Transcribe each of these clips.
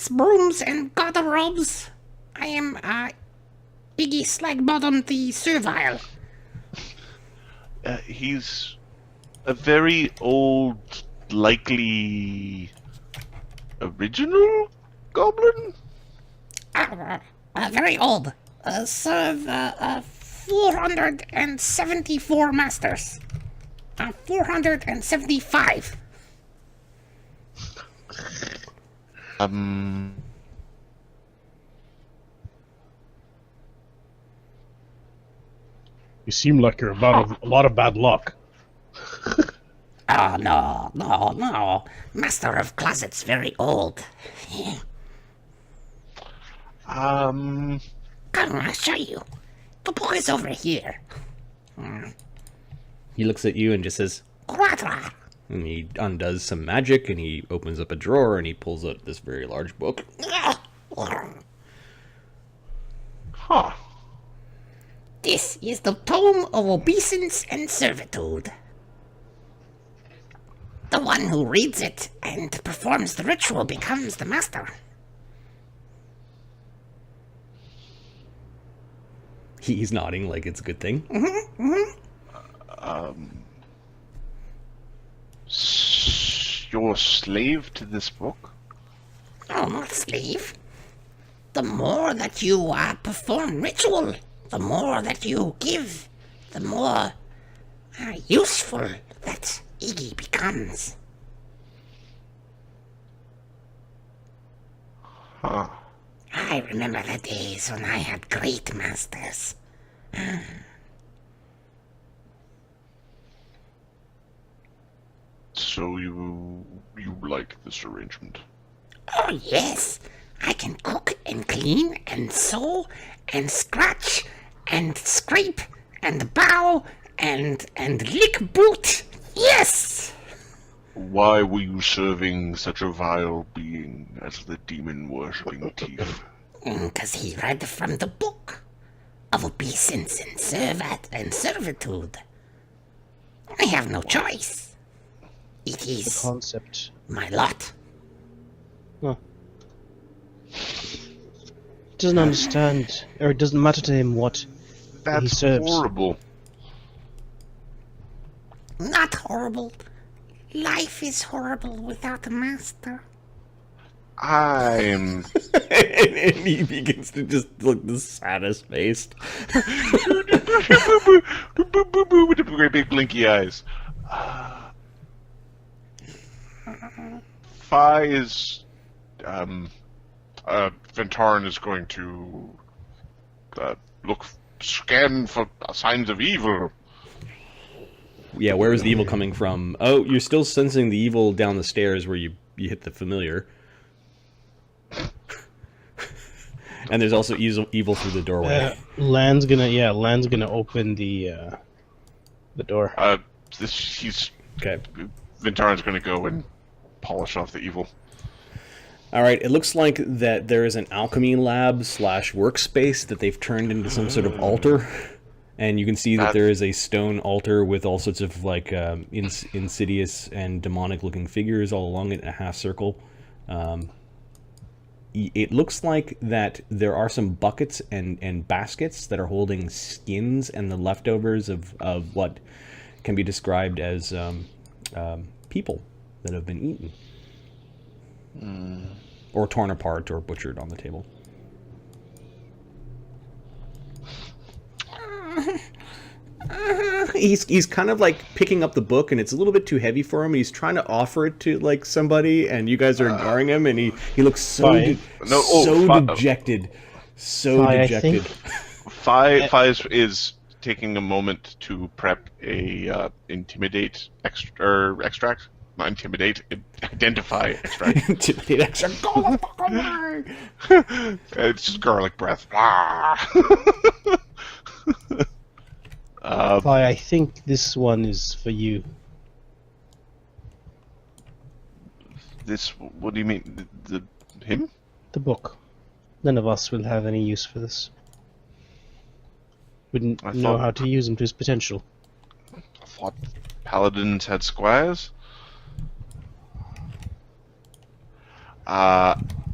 buckets, brooms, and garderobes. I am, Iggy Slagbottom the Servile. He's a very old, likely original goblin? Very old. Serve, 474 masters. 475. You seem like you're about a lot of bad luck. Oh, no. Master of Closet's very old. Come, I'll show you. The book is over here. He looks at you and just says, Quadra. and he undoes some magic, and he opens up a drawer, and he pulls out this very large book. Huh. This is the Tome of Obeisance and Servitude. The one who reads it and performs the ritual becomes the master. He's nodding like it's a good thing. You're a slave to this book? Oh, not slave. The more that you perform ritual, the more that you give, the more useful that Iggy becomes. Huh. I remember the days when I had great masters. So you like this arrangement? Oh, yes. I can cook and clean and sew and scratch and scrape and bow and lick boot. Yes! Why were you serving such a vile being as the demon-worshipping thief? 'Cause he read from the book of obeisance and servitude. I have no choice. It is Concept. my lot. Huh. Doesn't understand, or it doesn't matter to him what he That's serves. horrible. Not horrible. Life is horrible without a master. I'm... And he begins to just look the saddest faced. with the great big blinky eyes. Fi is... Ventarn is going to... scan for signs of evil. Yeah, where is the evil coming from? Oh, you're still sensing the evil down the stairs where you hit the familiar. And there's also evil through the doorway. Lan's gonna open the door. Okay. Ventarn's gonna go and polish off the evil. All right, it looks like that there is an alchemy lab / workspace that they've turned into some sort of altar. And you can see that there is a stone altar with all sorts of like insidious and demonic-looking figures all along it in a half circle. It looks like that there are some buckets and baskets that are holding skins and the leftovers of what can be described as people that have been eaten. Or torn apart or butchered on the table. He's kind of like picking up the book, and it's a little bit too heavy for him. He's trying to offer it to like somebody, and you guys are ignoring him, and he looks so dejected, so dejected. Fi is taking a moment to prep a intimidate extract. Not intimidate, identify extract. Intimidate extract. Go the fuck away! It's just garlic breath. I think this one is for you. This? What do you mean? Him? The book. None of us will have any use for this. Wouldn't know how to use him to his potential. I thought paladins had squires.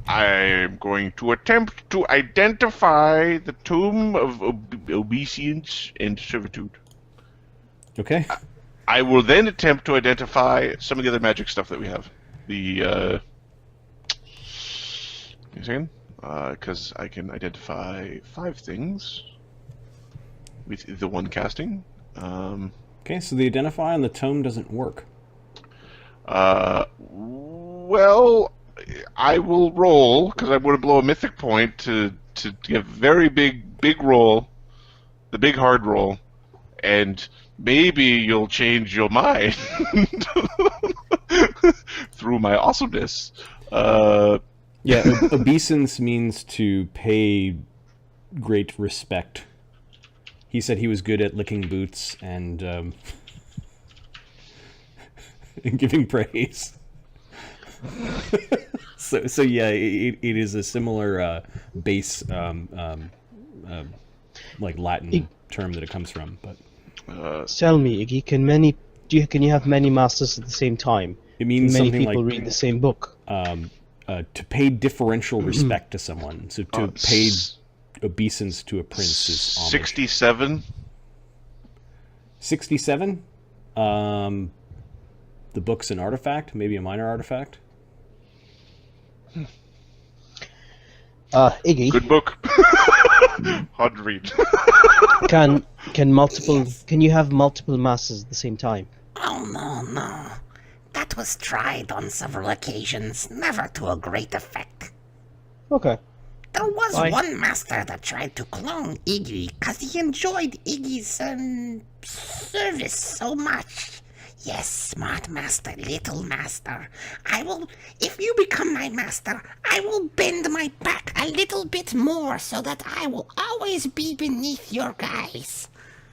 I'm going to attempt to identify the Tomb of Obeisance and Servitude. Okay. I will then attempt to identify some of the other magic stuff that we have. The, give me a second. Because I can identify 5 things with the one casting. Okay, so the identify on the tome doesn't work. Well, I will roll, because I want to blow a mythic point to give very big roll, the big hard roll, and maybe you'll change your mind through my awesomeness. Yeah, obeisance means to pay great respect. He said he was good at licking boots and and giving praise. so yeah, it is a similar base like Latin term that it comes from. But Tell me, Iggy, can you have many masters at the same time? it means Many something people like read the same book. to pay differential respect to someone. So to pay obeisance to a prince is homage. 67. 67. The book's an artifact, maybe a minor artifact. Iggy, Good book. Hard to read. can you have multiple masters at the same time? Oh, no. That was tried on several occasions, never to a great effect. Okay. There was Why? one master that tried to clone Iggy because he enjoyed Iggy's service so much. Yes, smart master, little master. If you become my master, I will bend my back a little bit more so that I will always be beneath your guys.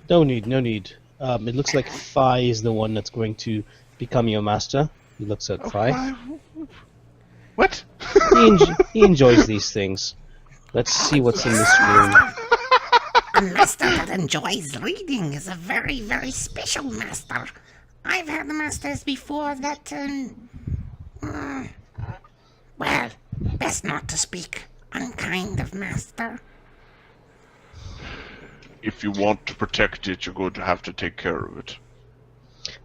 No need. It looks like Phi is the one that's going to become your master. He looks at Phi. What? He enjoys these things. Let's see what's in this room. A master that enjoys reading is a very, very special master. I've had masters before that, well, best not to speak. Unkind of master. If you want to protect it, you're going to have to take care of it.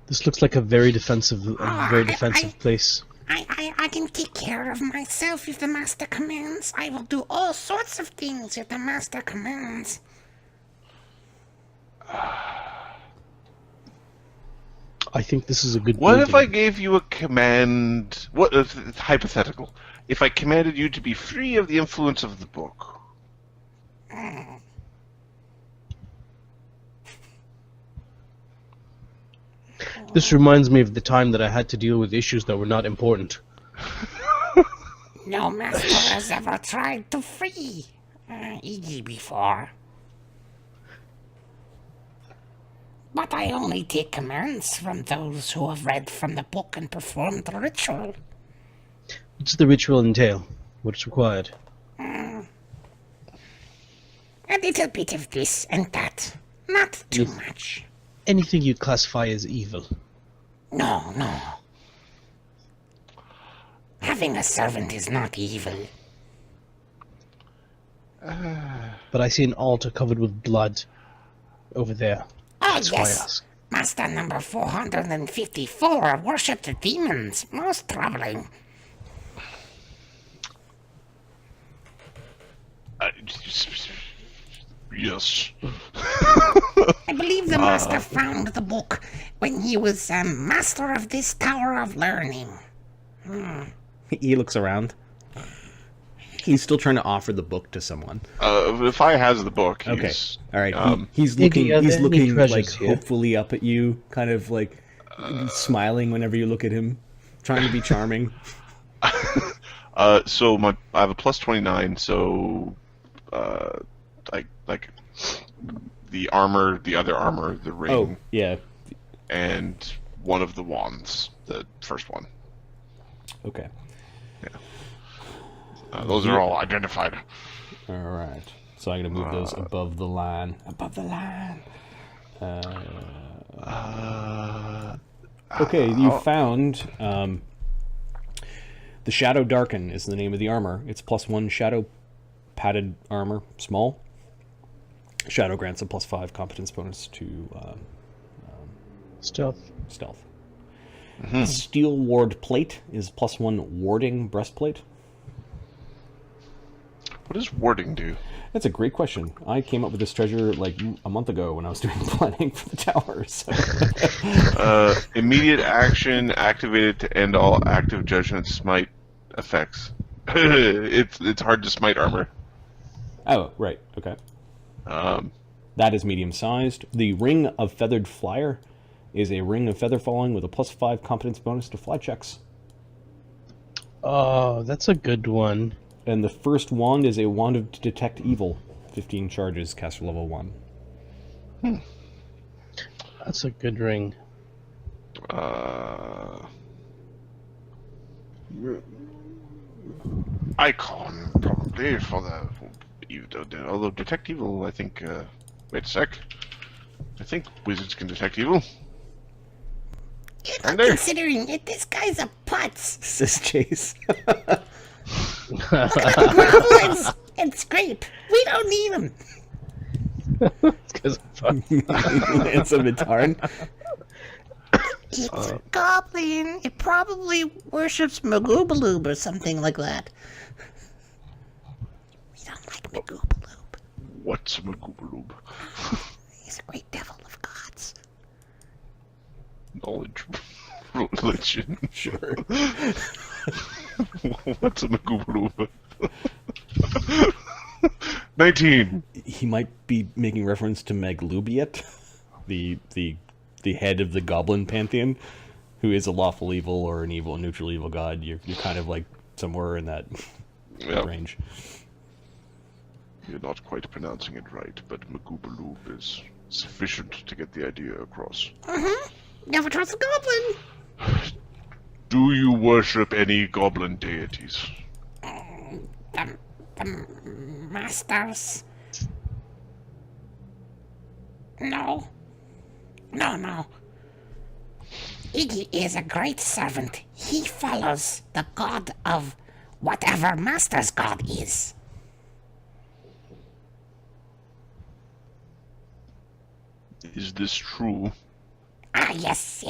This looks like a very defensive place. I can take care of myself if the master commands. I will do all sorts of things if the master commands. I think this is a good. What if building. I gave you a command? What if it's hypothetical? If I commanded you to be free of the influence of the book? This reminds me of the time that I had to deal with issues that were not important. No master has ever tried to free Iggy before. But I only take commands from those who have read from the book and performed the ritual. What does the ritual entail? What's required? A little bit of this and that. Not too much. Anything you classify as evil. No. Having a servant is not evil. But I see an altar covered with blood over there. Oh, That's why I yes. ask. Master number 454 worshipped the demons. Most troubling. Yes. I believe the master found the book when he was master of this Tower of Learning. He looks around. He's still trying to offer the book to someone. If I has the book, Okay. he's... All right. He's Iggy, are looking. He's there any looking treasures like here? hopefully up at you, kind of like smiling whenever you look at him, trying to be charming. So I have a plus 29, so like the armor, the other armor, the ring, Oh yeah. and one of the wands, the first one. Okay. Those are all identified. All right. So I'm gonna move those above the line. Above the line. Okay, you found The Shadow Darken is the name of the armor. It's +1 shadow padded armor, small. Shadow grants a +5 competence bonus to Stealth. stealth. The Steel Ward Plate is +1 warding breastplate. What does warding do? That's a great question. I came up with this treasure like a month ago when I was doing planning for the tower. So. Immediate action activated to end all active judgment smite effects. It's hard to smite armor. Oh, right. Okay. That is medium-sized. The Ring of Feathered Flyer is a ring of feather falling with a +5 competence bonus to fly checks. Oh, that's a good one. And the first wand is a wand of detect evil. 15 charges, caster level 1. That's a good ring. Icon, probably, for the... Although detect evil, I think... wait a sec. I think wizards can detect evil. You're not considering it. This guy's a putz. Says Chase. Look at the goblins and scrape. We don't need them. It's 'cause of fun. It's a Mitarn. It's a goblin. It probably worships Magoobaloob or something like that. We don't like Magoobaloob. What's a Magoobaloob? He's a great devil of gods. Knowledge. Religion. Sure. What's a Magoobaloob? 19. He might be making reference to Maglubiet, the head of the goblin pantheon, who is a lawful evil or an evil, neutral evil god. You're kind of like somewhere in that range. You're not quite pronouncing it right, but Magoobaloob is sufficient to get the idea across. Never trust a goblin. Do you worship any goblin deities? The masters. No. No. Iggy is a great servant. He follows the god of whatever master's god is. Is this true? Ah, yes.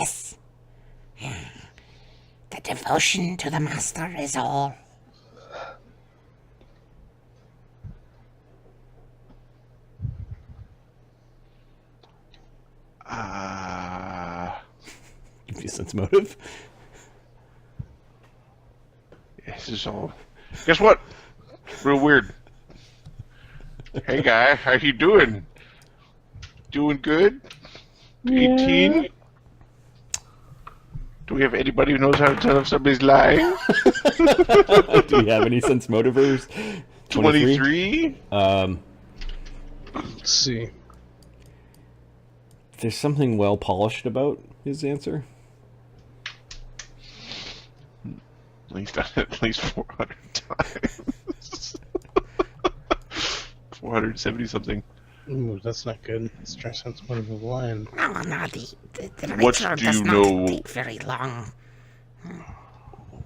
The devotion to the master is all. Give you sense motive. This is all... Guess what? Real weird. Hey guy, how you doing? Doing good? 18? Do we have anybody who knows how to tell if somebody's lying? Do you have any sense motivers? 23? Let's see. There's something well polished about his answer. At least 400 times. 470 something. Ooh, that's not good. Let's try sense motive of lion. No, the What ritual do does you not know? take very long.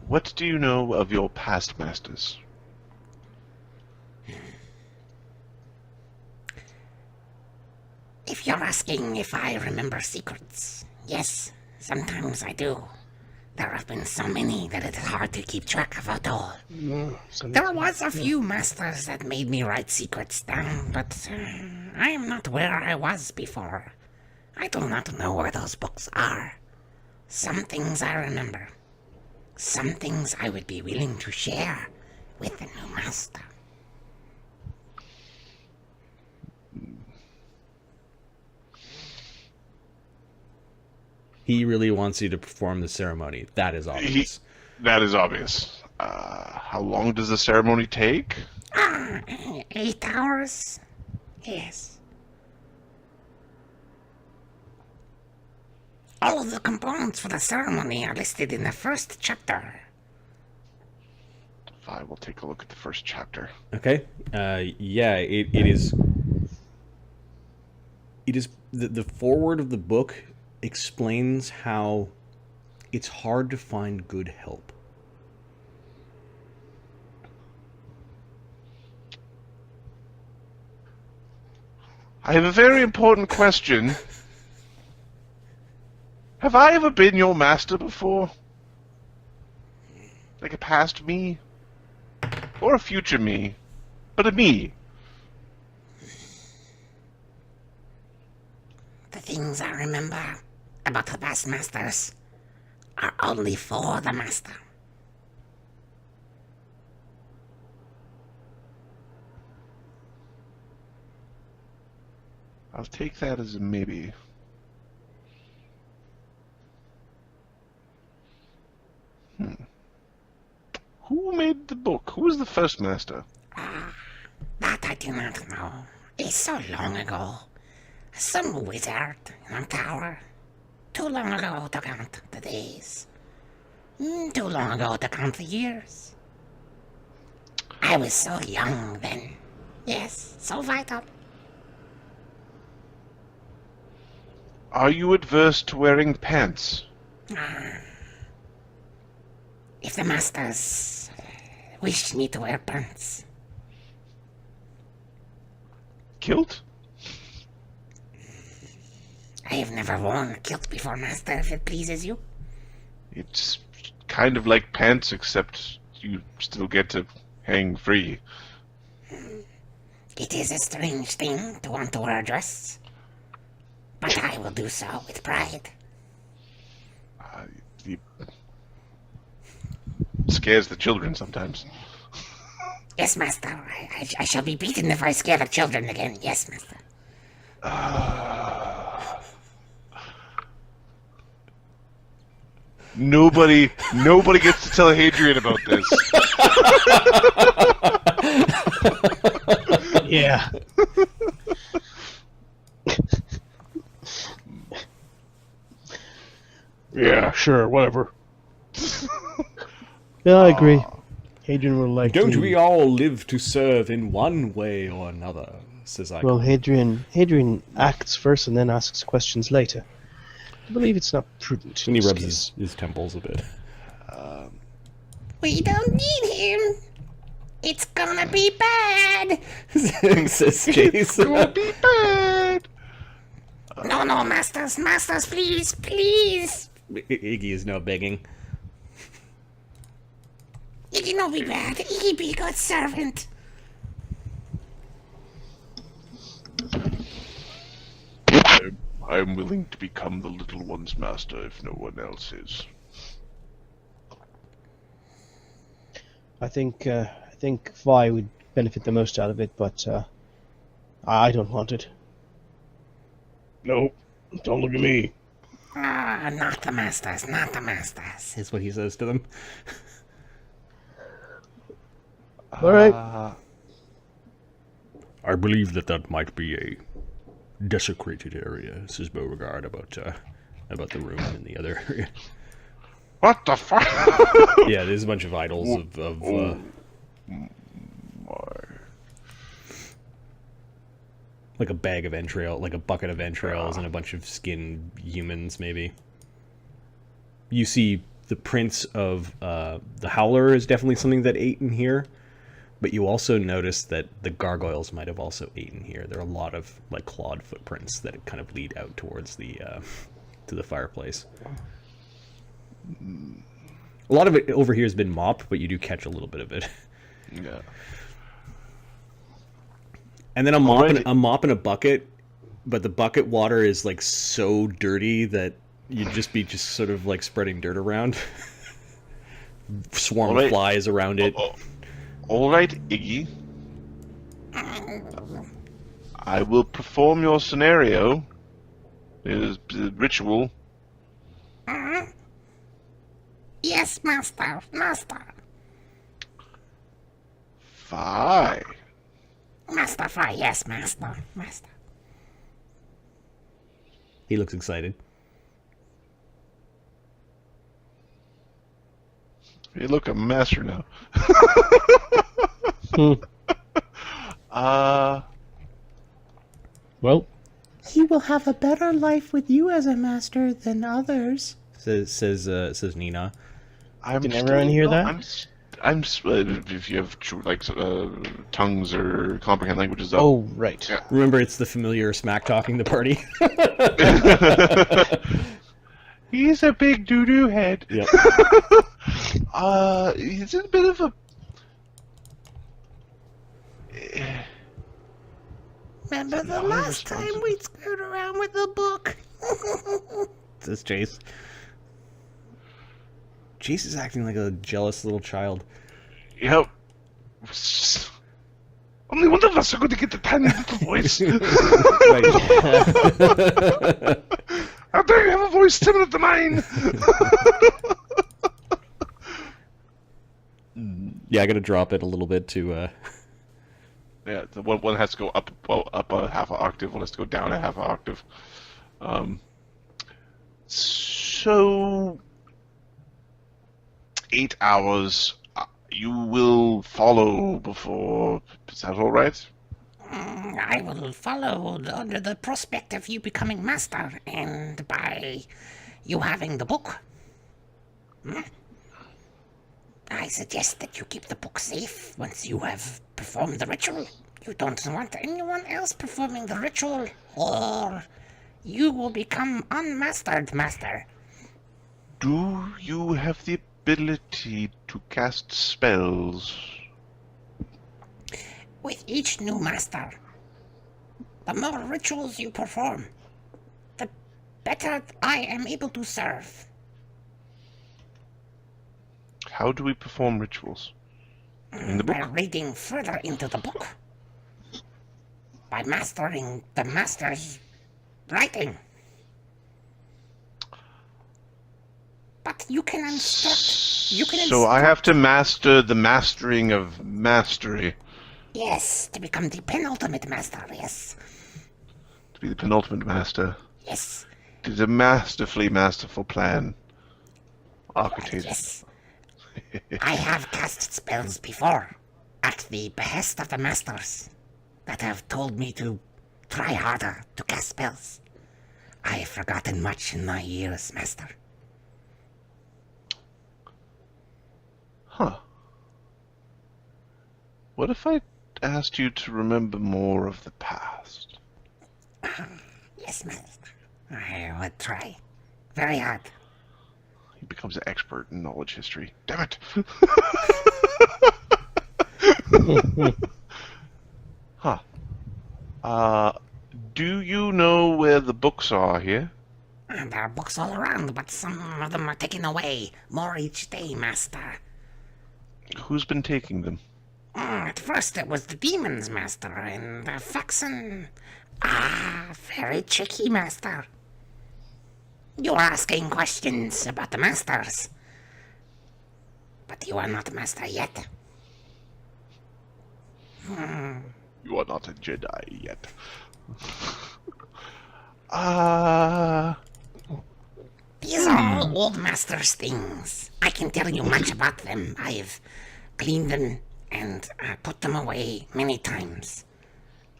What do you know of your past masters? If you're asking if I remember secrets, yes, sometimes I do. There have been so many that it's hard to keep track of it all. There was a few masters that made me write secrets down, but I am not where I was before. I do not know where those books are. Some things I remember. Some things I would be willing to share with the new master. He really wants you to perform the ceremony. That is obvious. That is obvious. How long does the ceremony take? 8 hours? Yes. All of the components for the ceremony are listed in the first chapter. I will take a look at the first chapter. Okay. Yeah, it is. It is the foreword of the book explains how it's hard to find good help. I have a very important question. Have I ever been your master before? Like a past me? Or a future me? But a me. The things I remember about the past masters are only for the master. I'll take that as a maybe. Who made the book? Who was the first master? That I do not know. It's so long ago. Some wizard in a tower. Too long ago to count the days. Too long ago to count the years. I was so young then. Yes, so vital. Are you adverse to wearing pants? If the masters wished me to wear pants, Kilt? I have never worn a kilt before, master, if it pleases you. It's kind of like pants, except you still get to hang free. It is a strange thing to want to wear a dress, but I will do so with pride. It scares the children sometimes. Yes, master, I shall be beaten if I scare the children again. Yes, master. Nobody gets to tell Hadrian about this. Yeah. Yeah, sure, whatever. Yeah, I agree. Hadrian would like Don't to... we all live to serve in one way or another? Says I. Well, Hadrian acts first and then asks questions later. I believe it's not prudent. And he in this rubs case. his temples a bit. We don't need him. It's gonna be bad. Says Chase. Gonna be bad. No, masters, please, please. Iggy is now begging. Iggy no be bad. Iggy be good servant. I'm willing to become the little one's master if no one else is. I think Vi would benefit the most out of it, but I don't want it. No, don't look at me. Not the masters, not the masters. Is what he says to them. All right. I believe that might be a desecrated area, says Beauregard about the room in the other area. What the fuck? Yeah, there's a bunch of idols of like a bag of entrail, like a bucket of entrails, and a bunch of skinned humans, maybe. You see the prints of the Howler is definitely something that ate in here, but you also notice that the gargoyles might have also eaten here. There are a lot of like clawed footprints that kind of lead out towards the to the fireplace. A lot of it over here has been mopped, but you do catch a little bit of it. Yeah. And then I'm mopping a bucket, but the bucket water is like so dirty that you'd just be sort of like spreading dirt around. Swarm of flies around it. All right, Iggy. I will perform your scenario. It is the ritual. Yes, master. Fine. Master Fry, yes, master. He looks excited. You look a master now. Well, He will have a better life with you as a master than others. Says Nina. I'm Did everyone hear that? if you have tongues or comprehend languages up. Oh, right. Yeah. Remember, it's the familiar smack talking the party. He's a big doo-doo head. Yep. He's in a bit of a... Remember the Not last time responsible. we screwed around with the book? This is Jace. Jace is acting like a jealous little child. Yep. Only one of us are going to get the tiny little voice. Right. How dare you have a voice similar to mine? Yeah, I gotta drop it a little bit to, Yeah, the one has to go up a half an octave, one has to go down a half an octave. So 8 hours. You will follow before. Is that all right? I will follow under the prospect of you becoming master and by you having the book. I suggest that you keep the book safe once you have performed the ritual. You don't want anyone else performing the ritual, or you will become unmastered master. Do you have the ability to cast spells? With each new master, the more rituals you perform, the better I am able to serve. How do we perform rituals? In the book? By reading further into the book. By mastering the master's writing. But you can instruct. You can So I have to master the mastering of mastery Yes, to become the penultimate master, yes. to be the penultimate master. Yes, It is a masterfully masterful plan. Architect. yes. I have cast spells before, at the behest of the masters, that have told me to try harder to cast spells. I have forgotten much in my years, master. Huh. What if I asked you to remember more of the past? Yes, master. I would try. Very hard. He becomes an expert in knowledge history. Damn it! Huh. Do you know where the books are here? There are books all around, but some of them are taken away. More each day, master. Who's been taking them? At first it was the demons, master, and Faxon. Very tricky, master. You are asking questions about the masters. But you are not master yet. You are not a Jedi yet. These are all old master's things. I can tell you much about them. I've cleaned them and put them away many times.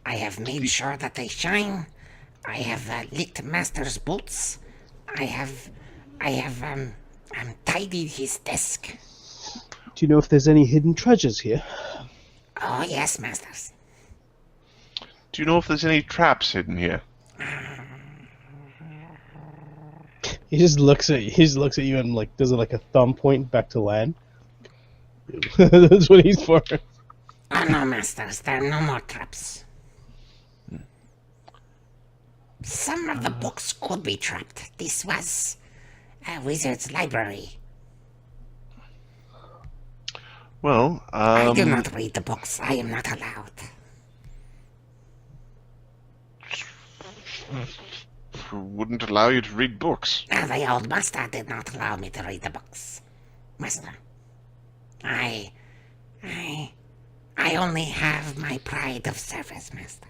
I have made sure that they shine. I have licked master's boots. I have tidied his desk. Do you know if there's any hidden treasures here? Oh yes, masters. Do you know if there's any traps hidden here? He just looks at you and like does it like a thumb point back to land. That's what he's for. Oh no, masters, there are no more traps. Some of the books could be trapped. This was a wizard's library. Well, I do not read the books. I am not allowed. wouldn't allow you to read books. The old master did not allow me to read the books. Master, I only have my pride of service, master.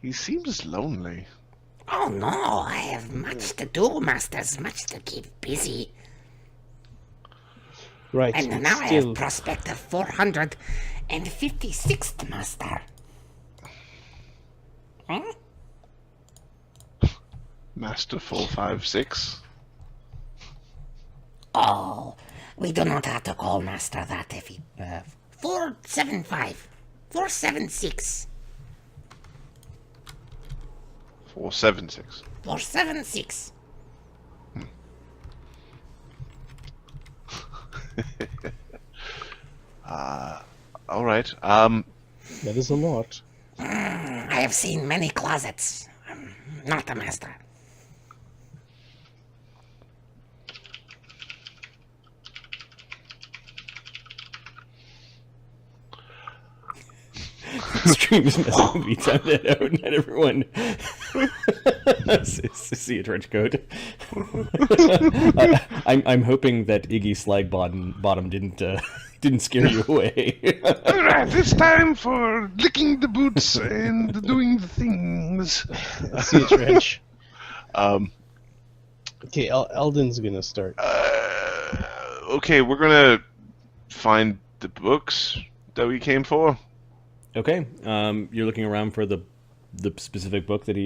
He seems lonely. Oh no, I have much to do, masters, much to keep busy. Right. And now I still, have prospect of 456th master. Master 456. Oh, we do not have to call Master that if he... 475. 476. 476. 476. All right. That is a lot. I have seen many closets. Not the Master. Stream is messing with me. Time that out. Not everyone. See a trench coat. I'm hoping that Iggy Slagbottom didn't scare you away. All right, it's time for licking the boots and doing the things. See a trench. Okay, Eldon's gonna start. Okay, we're gonna find the books that we came for. Okay. You're looking around for the specific book that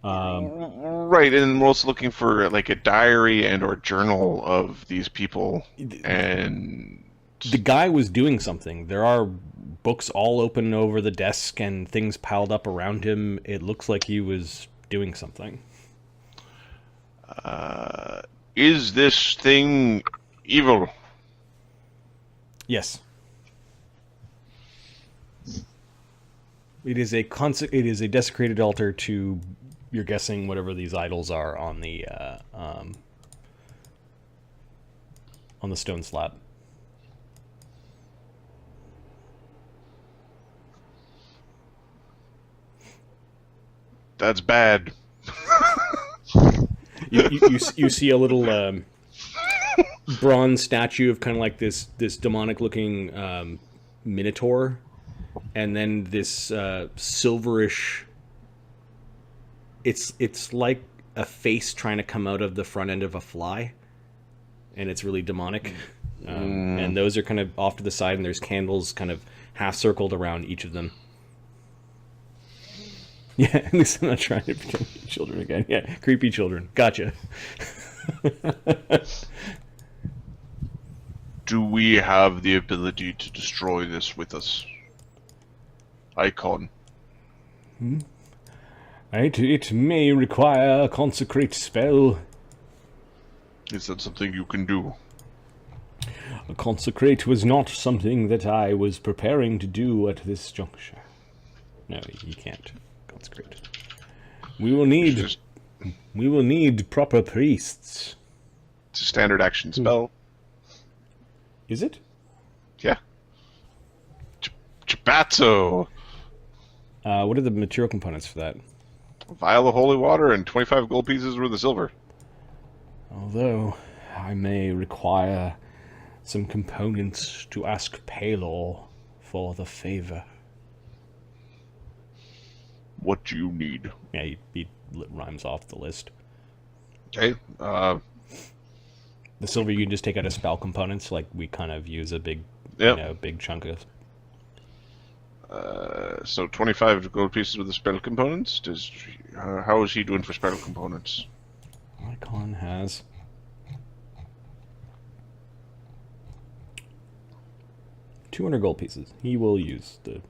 Right, and we're also looking for like a diary and or journal of these people. And the guy was doing something. There are books all open over the desk and things piled up around him. It looks like he was doing something. is this thing evil? Yes. It is a desecrated altar to, you're guessing, whatever these idols are on the stone slab. That's bad. You see a little bronze statue of kind of like this demonic looking minotaur, and then this silverish. It's like a face trying to come out of the front end of a fly, and it's really demonic. And those are kind of off to the side, and there's candles kind of half circled around each of them. Yeah, at least I'm not trying to pretend to be children again. Yeah, creepy children. Gotcha. Do we have the ability to destroy this with us? Icon. It may require a consecrate spell. Is that something you can do? A consecrate was not something that I was preparing to do at this juncture. No, you can't consecrate. We will need proper priests. It's a standard action spell. Is it? Yeah. Chibatzo! What are the material components for that? A vial of holy water and 25 gold pieces worth of silver. Although I may require some components to ask Palor for the favor. What do you need? Yeah, he rhymes off the list. Okay. The silver you can just take out of spell components, like we kind of use a big, Yep. big chunk of. So 25 gold pieces with the spell components. How is he doing for spell components? Icon has 200 gold pieces. He will use the.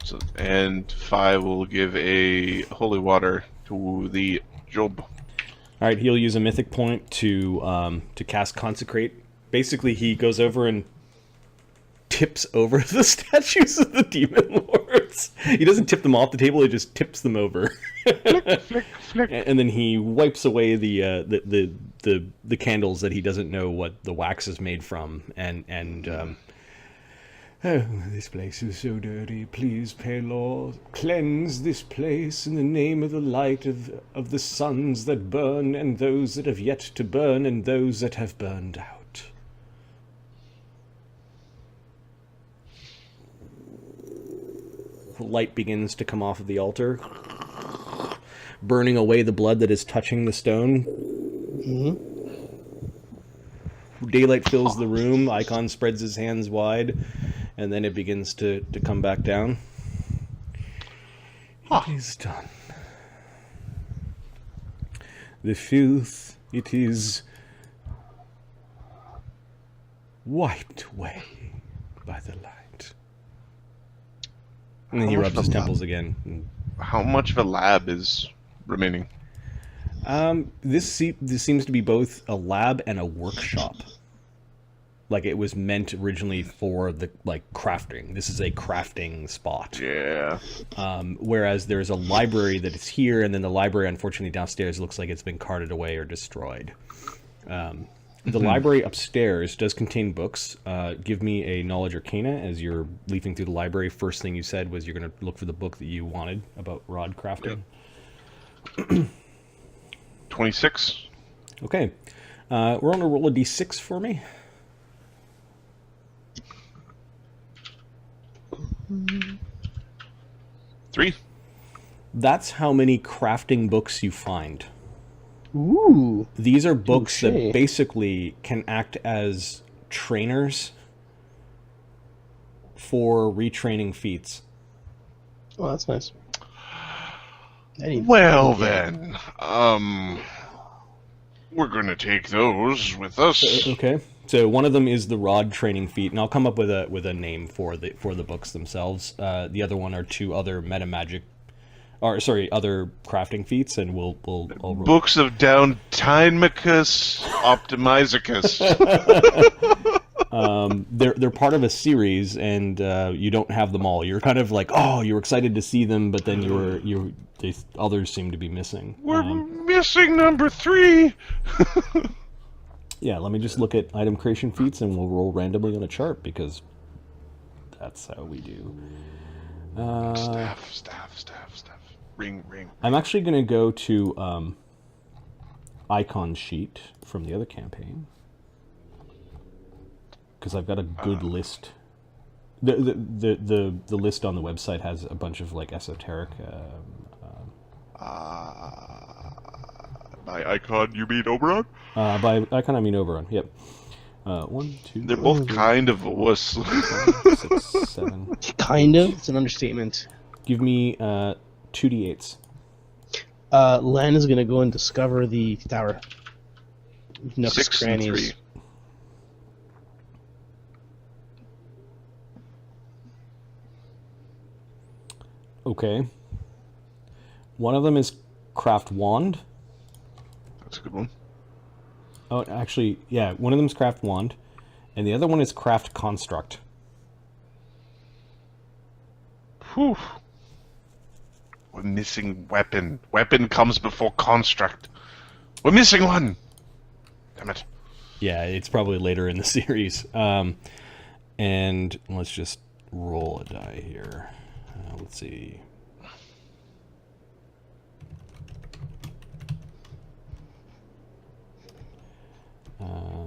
So, and 5 will give a holy water to the Job. All right, he'll use a mythic point to cast consecrate. Basically, he goes over and tips over the statues of the demon lords. He doesn't tip them off the table; he just tips them over. Flick, flick, flick. And then he wipes away the candles that he doesn't know what the wax is made from, and oh, this place is so dirty. Please, Palor, cleanse this place in the name of the light of the suns that burn, and those that have yet to burn, and those that have burned out. Light begins to come off of the altar, burning away the blood that is touching the stone. Daylight fills the room. Icon spreads his hands wide, and then it begins to come back down. It is done. The filth, it is wiped away by the light. And then How he much rubs of his a temples again. How much of a lab is remaining? This seems to be both a lab and a workshop. Like it was meant originally for the crafting. This is a crafting spot. Yeah. Whereas there's a library that is here, and then the library, unfortunately, downstairs looks like it's been carted away or destroyed. The library upstairs does contain books. Give me a knowledge arcana as you're leafing through the library. First thing you said was you're going to look for the book that you wanted about rod crafting. Yep. 26. Okay. We're going to roll a d6 for me. 3. That's how many crafting books you find. Ooh. These are books Touche. that basically can act as trainers for retraining feats. Oh, that's nice. I need- Well then, we're gonna take those with us. Okay. So one of them is the rod training feat, and I'll come up with a name for the books themselves. The other one are 2 other meta magic, other crafting feats, and I'll roll. Books of Downtimicus Optimizicus. They're part of a series, and you don't have them all. You're kind of like, oh, you're excited to see them, but then others seem to be missing. We're missing number 3. Yeah, let me just look at item creation feats, and we'll roll randomly on a chart, because that's how we do. Staff. Ring. I'm actually going to go to icon sheet from the other campaign, because I've got a good list. The list on the website has a bunch of esoteric. By icon, you mean Oberon? By icon, I mean Oberon. Yep. 1, 2. They're both kind of a wuss. 5, 6, 7. Kind of. It's an understatement. Give me 2d8s. Len is going to go and discover the tower. Nooks, 6 and crannies. 3. Okay. One of them is craft wand. That's a good one. Oh, actually, yeah, one of them is craft wand, and the other one is craft construct. Whew. We're missing weapon. Weapon comes before construct. We're missing one. Damn it. Yeah, it's probably later in the series. And let's just roll a die here. Let's see.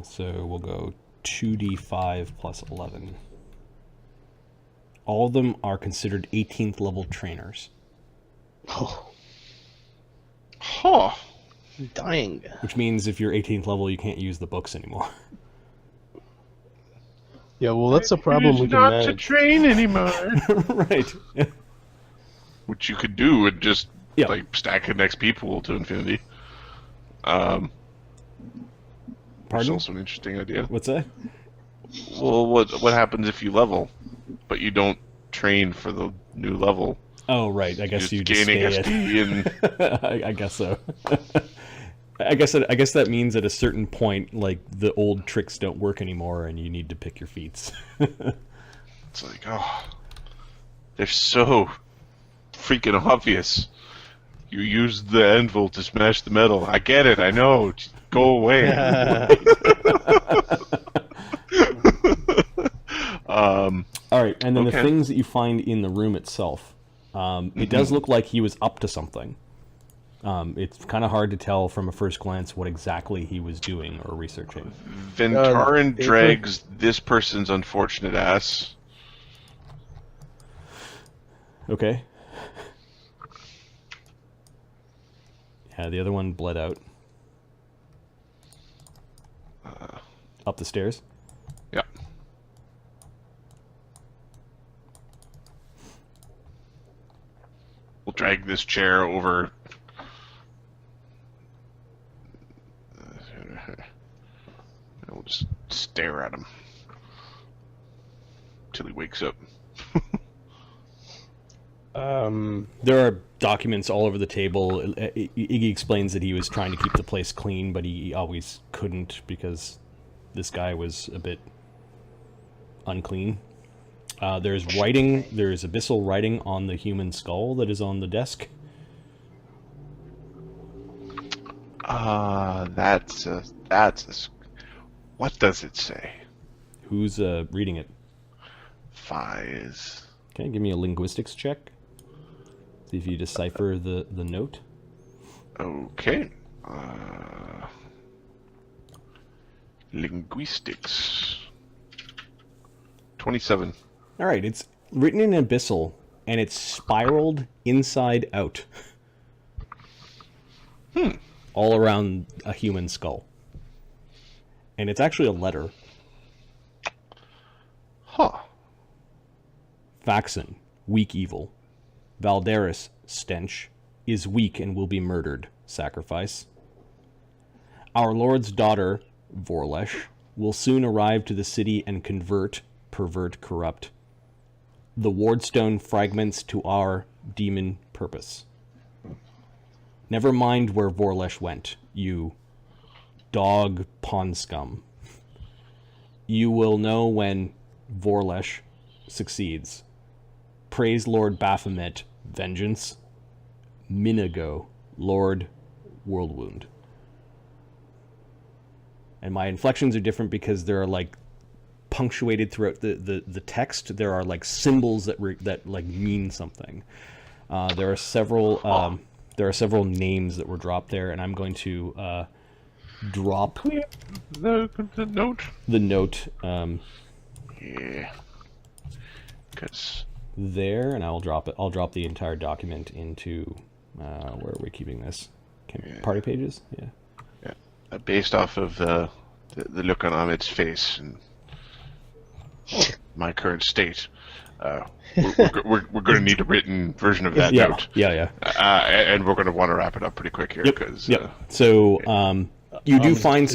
So we'll go 2d5 plus 11. All of them are considered 18th level trainers. Oh, Huh. I'm dying. Which means if you're 18th level, you can't use the books anymore. Yeah, well, that's a problem we can not manage. to train anymore. Right. Which you could do and just Yeah. stack an XP pool to infinity. Which is Pardon? also an interesting idea. What's that? Well, what happens if you level, but you don't train for the new level? Oh, right. I guess you just gaining stay XP at... and I guess so. I guess that means at a certain point, the old tricks don't work anymore, and you need to pick your feats. it's like, oh, they're so freaking obvious. You used the anvil to smash the metal. I get it. I know. Just go away. All right, and then the Okay. things that you find in the room itself. It does look like he was up to something. It's kind of hard to tell from a first glance what exactly he was doing or researching. Ventarin paper. drags this person's unfortunate ass. Okay. Yeah, the other one bled out. Up the stairs. Yeah. We'll drag this chair over. And we'll just stare at him. till he wakes up. There are documents all over the table. Iggy explains that he was trying to keep the place clean, but he always couldn't because this guy was a bit unclean. There's writing. There's abyssal writing on the human skull that is on the desk. What does it say? Who's reading it? Fies. Okay, give me a linguistics check. See if you decipher the note. Okay. Linguistics. 27. All right, it's written in abyssal, and it's spiraled inside out. All around a human skull. And it's actually a letter. Huh. Faxon, weak evil. Valderis, stench, is weak and will be murdered, sacrifice. Our Lord's daughter, Vorlesh, will soon arrive to the city and convert, pervert, corrupt. The wardstone fragments to our demon purpose. Never mind where Vorlesh went, you dog pond scum. You will know when Vorlesh succeeds. Praise Lord Baphomet, vengeance. Minago, Lord Worldwound. And my inflections are different because there are like punctuated throughout the text. There are like symbols that like mean something. There are several names that were dropped there, and I'm going to drop the note. The note. Yeah. Because there, and I'll drop it. I'll drop the entire document into where are we keeping this? Party pages. Yeah. Based off of the look on Ahmed's face and my current state, we're going to need a written version of that note. Yeah. And we're going to want to wrap it up pretty quick here. Yep. So you do find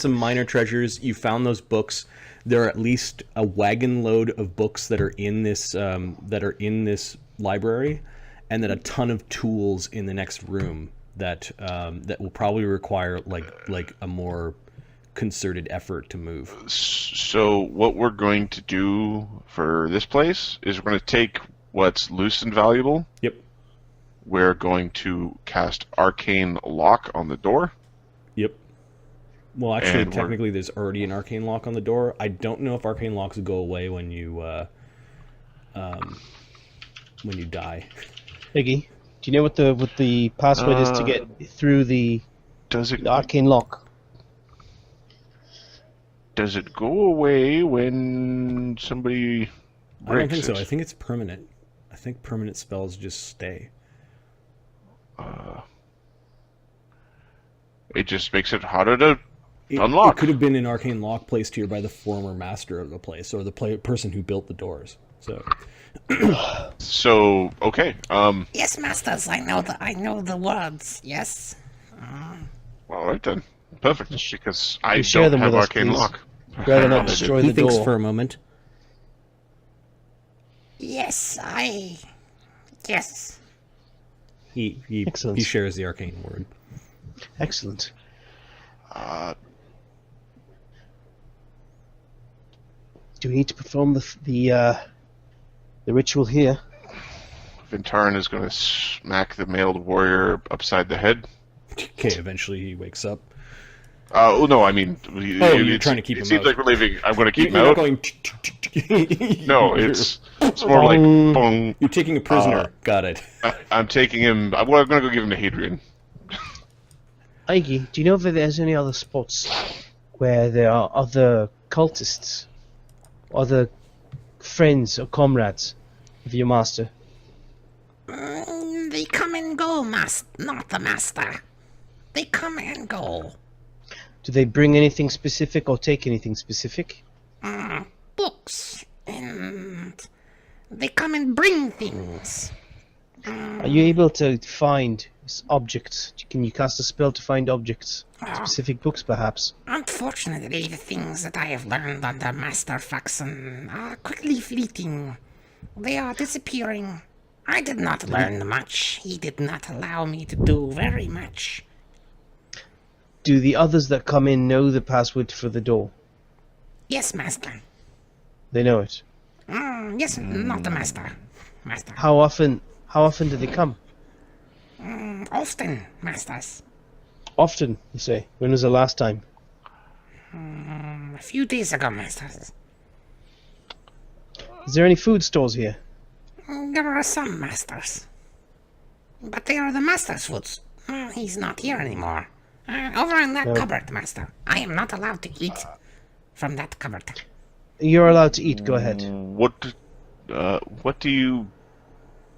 some minor treasures. You found those books. There are at least a wagon load of books that are in this library, and then a ton of tools in the next room that will probably require like a more concerted effort to move. So what we're going to do for this place is we're going to take what's loose and valuable. Yep. We're going to cast Arcane Lock on the door. Yep. Well, actually, technically, there's already an Arcane Lock on the door. I don't know if Arcane Locks go away when you die. Iggy, do you know what the password is to get through the Arcane Lock? Does it go away when somebody breaks I don't think so. it? I think it's permanent. I think permanent spells just stay. It just makes it harder to unlock. It could have been an Arcane Lock placed here by the former master of the place, or the person who built the doors. So okay. Yes, masters, I know the words. Yes. All right then. Perfect. Because I share don't them have with us, Arcane please. Lock. Rather not destroy He the thinks door. for a moment. Yes, Yes. He Excellent. he shares the arcane word. Excellent. Do we need to perform the ritual here? Vintaran is going to smack the mailed warrior upside the head. Okay, eventually he wakes up. Oh no, I mean, you're trying to keep him It seems out. like we're leaving. I'm going to keep him You're out. not going. No, it's more like bong. You're taking a prisoner. Got it. I'm taking him. I'm going to go give him to Hadrian. Iggy, do you know if there's any other spots where there are other cultists, other friends or comrades of your master? They come and go, not the master. They come and go. Do they bring anything specific or take anything specific? Books, and they come and bring things. Are you able to find Objects. Can you cast a spell to find objects? Specific books, perhaps? Unfortunately, the things that I have learned under Master Faxon are quickly fleeting. They are disappearing. I did not learn much. He did not allow me to do very much. Do the others that come in know the password for the door? Yes, Master. They know it. Yes, not the Master. Master. How often do they come? Often, Masters. Often, you say. When was the last time? A few days ago, Masters. Is there any food stores here? There are some Masters. But they are the Master's foods. He's not here anymore. Over in that cupboard, Master. I am not allowed to eat from that cupboard. You're allowed to eat. Go ahead. What do you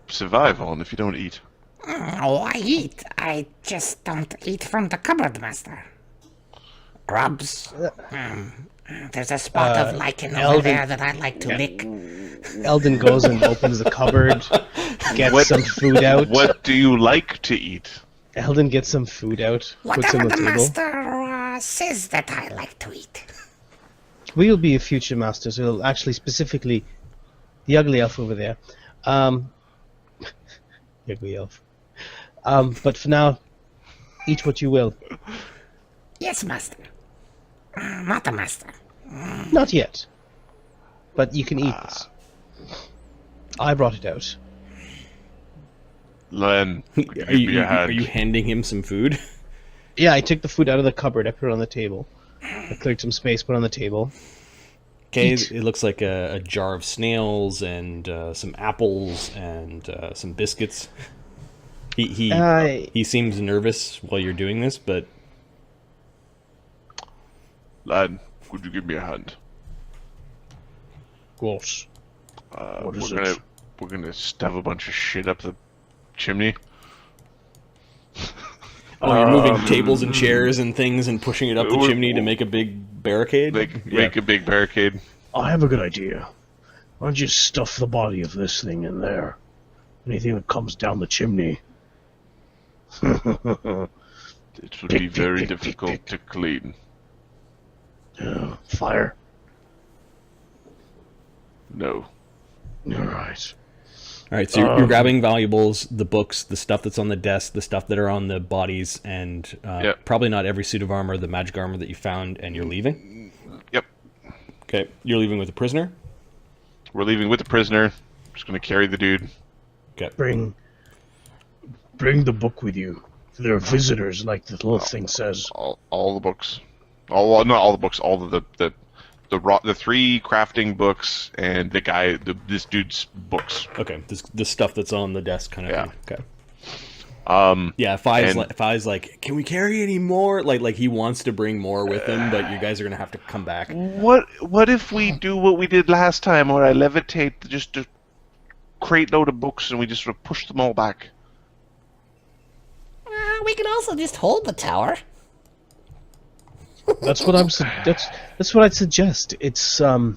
survive on if you don't eat? Oh, I eat. I just don't eat from the cupboard, Master. Grubs. There's a spot of lichen over there that I like to lick. Eldon goes and opens the cupboard, gets some food out. What do you like to eat? Eldon gets some food out, puts it Whatever on the the table. Master says that I like to eat. We'll be a future master, so we'll actually specifically the ugly elf over there. The ugly elf. But for now, eat what you will. Yes, Master. Not the Master. Not yet. But you can eat this. I brought it out. Len, Are you handing him some food? Yeah, I took the food out of the cupboard, I put it on the table. I cleared some space, put it on the table. Okay, Eat. it looks like a jar of snails and some apples and some biscuits. He seems nervous while you're doing this, but Len, could you give me a hand? Of course. We're gonna stuff a bunch of shit up the chimney. oh, you're moving tables and chairs and things and pushing it up the chimney to make a big barricade? Make a big barricade. I have a good idea. Why don't you stuff the body of this thing in there? Anything that comes down the chimney. It would be very difficult to clean. Yeah, fire. No. Alright. All right, so you're grabbing valuables, the books, the stuff that's on the desk, the stuff that are on the bodies, and probably not every suit of armor, the magic armor that you found, and you're leaving? Yep. Okay, you're leaving with the prisoner? We're leaving with the prisoner. Just gonna carry the dude. Okay. Bring the book with you. There are visitors, like the little thing says. All the books. Not all the books. All of the 3 crafting books and this dude's books. Okay, the stuff that's on the desk kind of thing. Okay. Yeah, Fi's like, can we carry any more? Like he wants to bring more with him, but you guys are gonna have to come back. What if we do what we did last time, where I levitate just a crate load of books and we just sort of push them all back? We can also just hold the tower. That's what that's what I'd suggest. It's this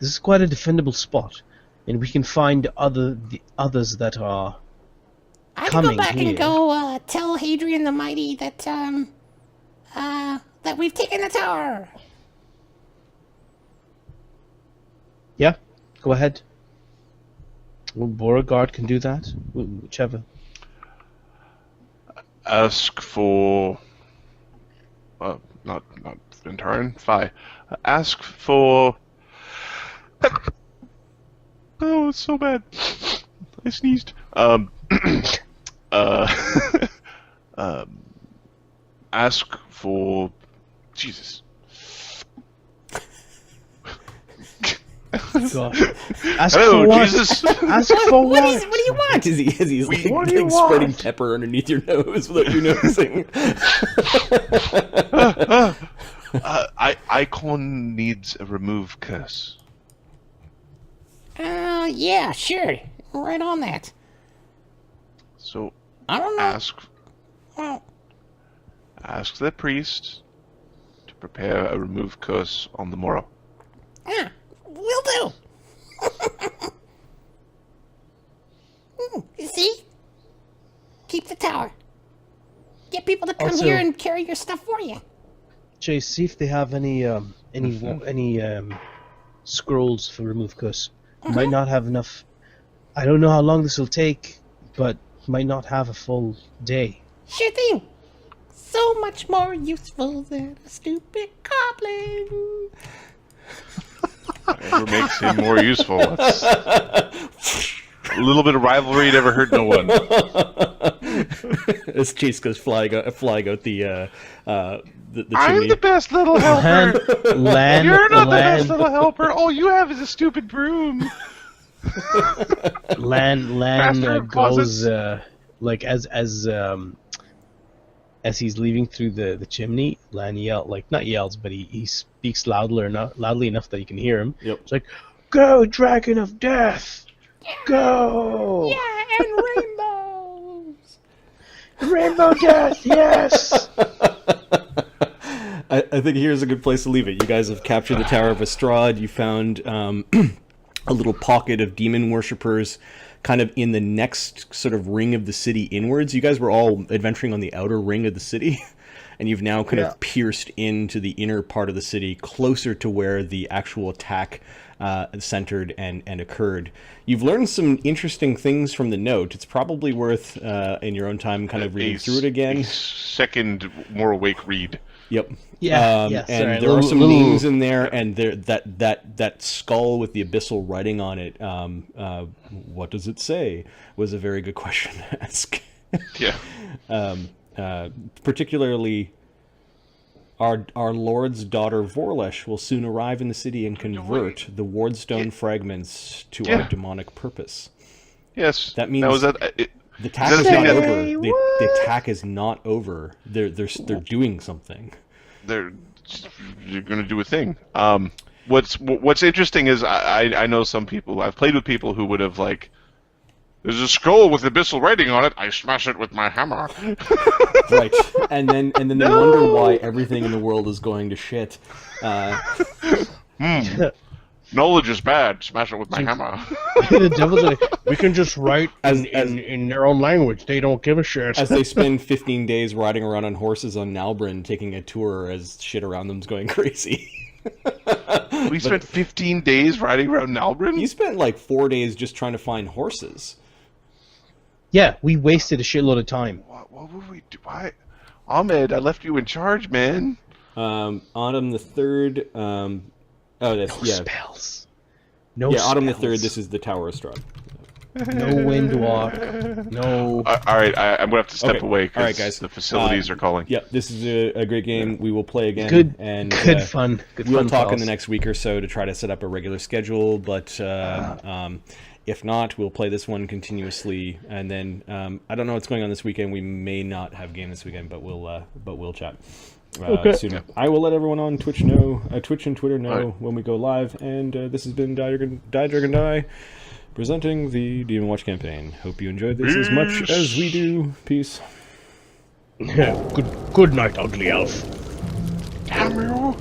is quite a defendable spot, and we can find the others that are I can coming go back here. and go tell Hadrian the Mighty that that we've taken the tower. Yeah, go ahead. Well, Beauregard can do that. Whichever. Ask for... not Venturin. Fi. Ask for... Oh, it's so bad. I sneezed. Ask for... Jesus. Gosh. Ask Hello, for what? Jesus. Ask for what? What do you want? As he's like what do you spreading want? pepper underneath your nose without you noticing. Icon needs a remove curse. Yeah, sure. Right on that. So I don't know. ask the priest to prepare a remove curse on the morrow. Yeah, will do. You see? Keep the tower. come Also- here and carry your stuff for you. Chase, see if they have any scrolls for remove curse. Might not have enough. I don't know how long this will take, but might not have a full day. Sure thing. So much more useful than a stupid goblin. Whatever makes him more useful. That's a little bit of rivalry never hurt no one. As Chase goes flying out the I'm chimney. the best little helper. Lan, You're not the best Lan, little helper. All you have is a stupid broom. Lan Master of goes closets. like as he's leaving through the chimney. Lan not yells, but he speaks loudly enough that you can hear him. Yep. It's like, "Go, dragon of death, go! Yeah, and rainbows. Rainbow death, yes!" I think here's a good place to leave it. You guys have captured the Tower of Estrod. You found a little pocket of demon worshippers kind of in the next sort of ring of the city inwards. You guys were all adventuring on the outer ring of the city, and you've now kind of pierced into the inner part of the city, closer to where the actual attack centered and occurred. You've learned some interesting things from the note. It's probably worth, in your own time, kind of reading through it again. A second more awake read. Yep. Yeah, And sorry, there are some little- names in there, and there that skull with the abyssal writing on it. What does it say? Was a very good question to ask. Yeah. Particularly, our Lord's daughter Vorlesh will soon arrive in the city and convert the Wardstone fragments to our demonic purpose. Yes. That means now, is that, the attack Is is that not the- over. The attack is not over. They're doing something. they're going to do a thing. What's interesting is I know some people. I've played with people who would have like, there's a skull with abyssal writing on it. I smash it with my hammer. Right, and then they wonder why everything in the world is going to shit. Knowledge is bad. Smash it with my hammer. The devil's like, We can just write in their own language. They don't give a shit. As they spend 15 days riding around on horses on Nalbrin, taking a tour as shit around them's going crazy. We spent 15 days riding around Nalbrin. You spent like 4 days just trying to find horses. yeah, we wasted a shitload of time. What would we do? Why, Ahmed? I left you in charge, man. Autumn the 3rd. Spells. No Autumn the spells. 3rd. This is the Tower of Estrod. No wind walk. No. All right, I'm gonna have to step Okay. away All right, because guys. the facilities are calling. Yeah, this is a great game. We will play again. Good. And Good fun. Good we'll fun. talk in pals. the next week or so to try to set up a regular schedule, but if not, we'll play this one continuously, and then I don't know what's going on this weekend. We may not have game this weekend, but we'll chat soon. I will let everyone on Twitch know, Twitch and Twitter know when we go live. And this has been DieDragonDie presenting the Demonwatch campaign. Hope you enjoyed this as much as we do. Peace. Good night, ugly elf. Damn you!